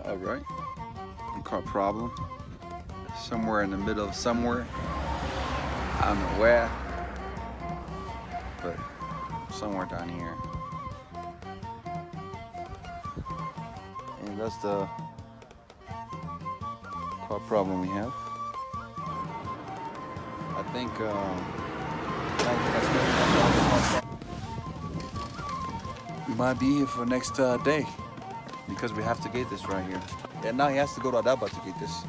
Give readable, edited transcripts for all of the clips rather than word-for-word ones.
All right, car problem. Somewhere in the middle of somewhere. I don't know where, but somewhere down here. And that's the car problem we have. I think we might be here for next day because we have to get this right here. And now he has to go to Adaba to get this,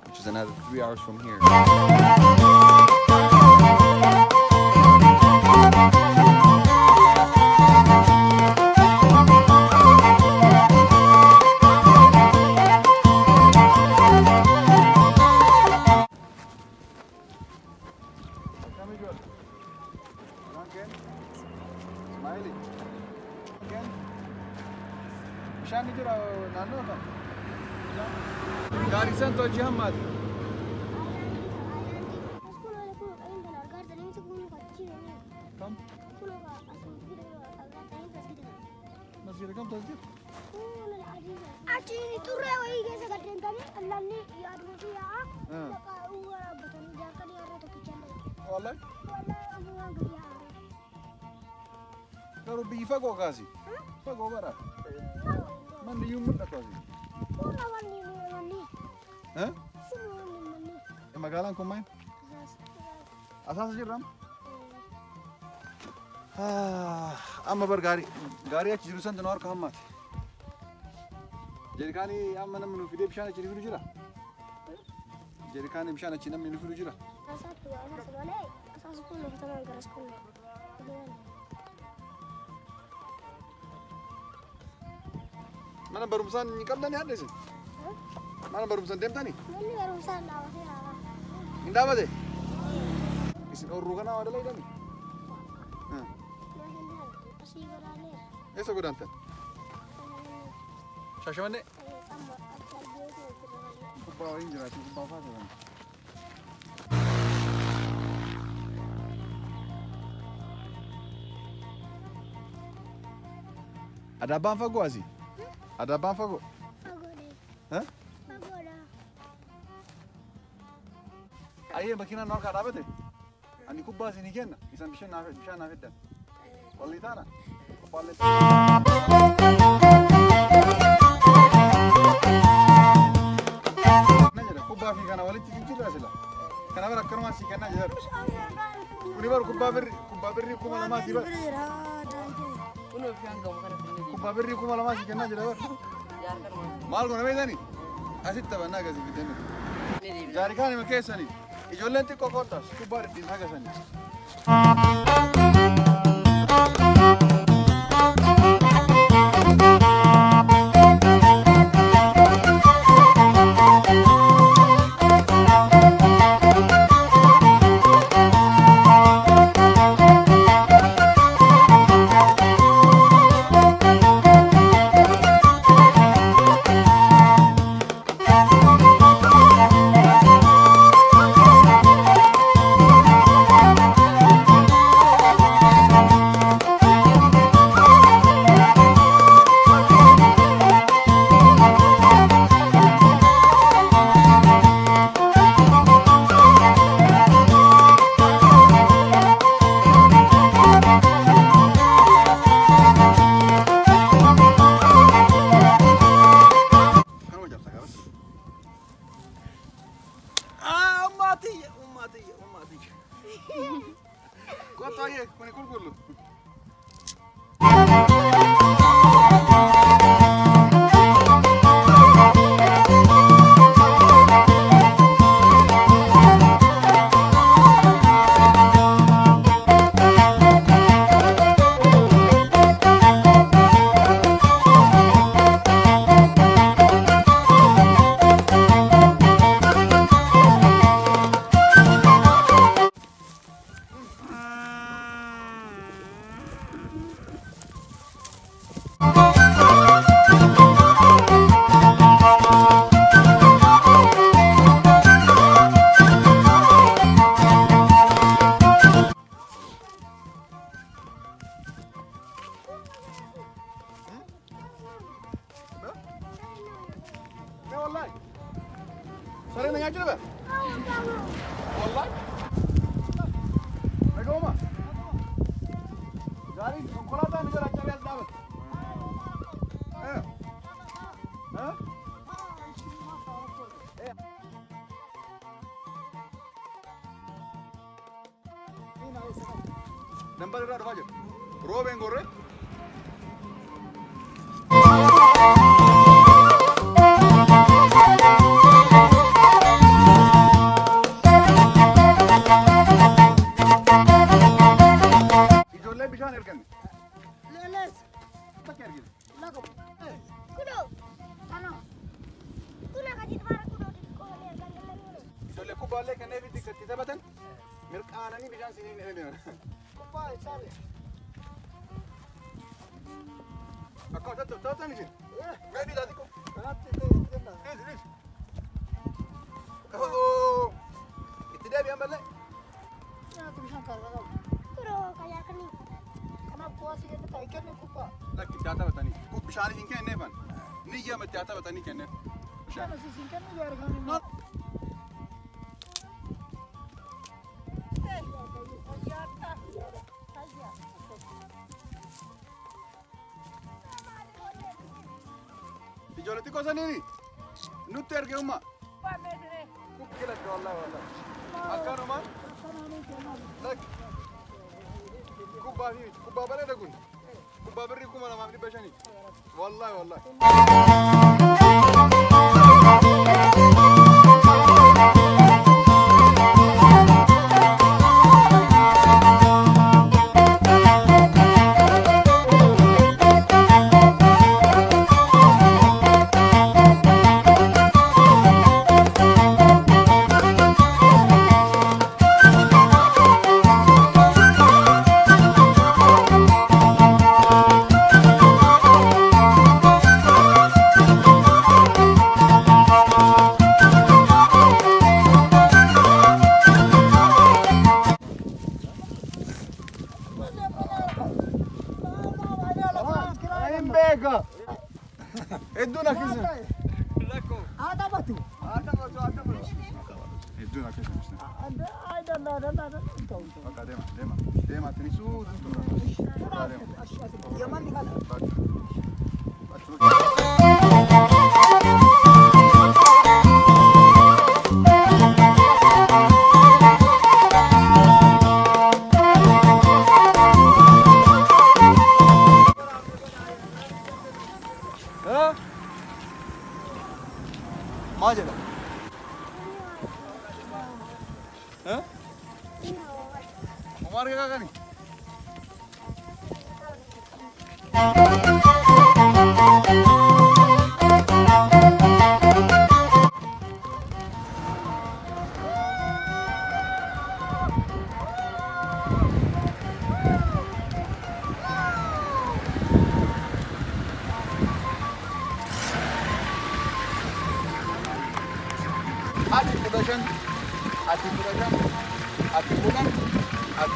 which is another 3 hours from here. Gaarisan to'achi hammaati. Kam? Masjid kam tasjid? Achi turre wahi kaise gadden tani Allah ne yaad mujhe yaa ka uwa batani jaakar yaar to kitchen Wallahi? wallahi amma gadiya Karo bifa ko kasi. Fago bara. Man yum mutta kasi. pura wani wani Huh? sunu wani Magalan ko main? Asas jirram? Amma bar gaari achi jiru san tanawar ka hammaati. Jerikaanii amma namni nuuf fidee bishaan achi fidu jira? Jerikaanii bishaan achi namni nuuf fidu jira? asatu asas wale asas kun taman garas kun Mana barumsaan ni qabdani hadda isin? Mana barumsaan deemtani? manni barumsaan dhaabate haa Hin dhaabate? Isin orruu kana waa dalaydani? asii godaaneera Eessa godaantan? Shaashamannee? amma argeetu Kubbaa waliin jiraatu kubbaa fa'aa jedhama. Adaabaan fagoo asii? Adaabaan fagoo? fagoodhe Huh? fagoodha Ayyee makiinaan nu harkaa dhaabate? Ani kubbaa isinii kenna. Isan bishaan naaf eddan. Walli taana? Kubbaallee. Na jedha kubbaa fi kana walitti jijjiirraa sila. Kana bara akkanumaan sii kennaa jedha. Kuni bara kubbaa birrii kuma lamaati bara. Kubbaa birrii kuma lamaa sii kennaa jedha bara. Maal goona beektani? Asitti taphannaa akkasii fidanii. Jaarikaan hima keessanii. Ijoolleen xiqqoo kottaas kubbaa ittiin hagasanii. Ne vallahi? Sarı ne yapacak be? Vallahi. Ne goma? Jari konkolaataa ni jala charias daawat. Ha? Number irraa dhufaa jira. Roobeen gorree. Ijoollee bishaan erganne. Leles. Bakka ergine. Lago. Kudo. Ano. Kuna kajit bara kudo di sekolah kan leles. Ijoollee kubbaallee kanneen fi itti taphatan mirqaananii bishaan siniin ergine. Kubbaa isaanii. Akka taphatan isin. Ready taati ko. Kanatti kenna. Is. Oh. Itti deebi'an ballee. Nyaatu bishaan kaasa. Kudo kayaa kani. Kanaaf kuwaasi kenna ta'e kenna kubbaa. Lakki itti taphatanii. Bishaan hin kenneefan. Ni iyyaama itti taphatanii kenneef. Bishaan asiin kenna yoo argamu. Ijoollee xiqqoo saniini nutti erge umma. Kukkilatti wallahi. Akkanumaan lakki kubbaa bareeda kun kubbaa birrii 2500 wallahi. Hedduun akkasuma. Ada batu. Hedduun akkasuma. Bakka deema. Tinisuu Yaman di kana. Maal jedha? Omar kee kakani? Ati kudashan. Ati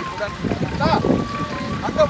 bukan. Tak. Angkat.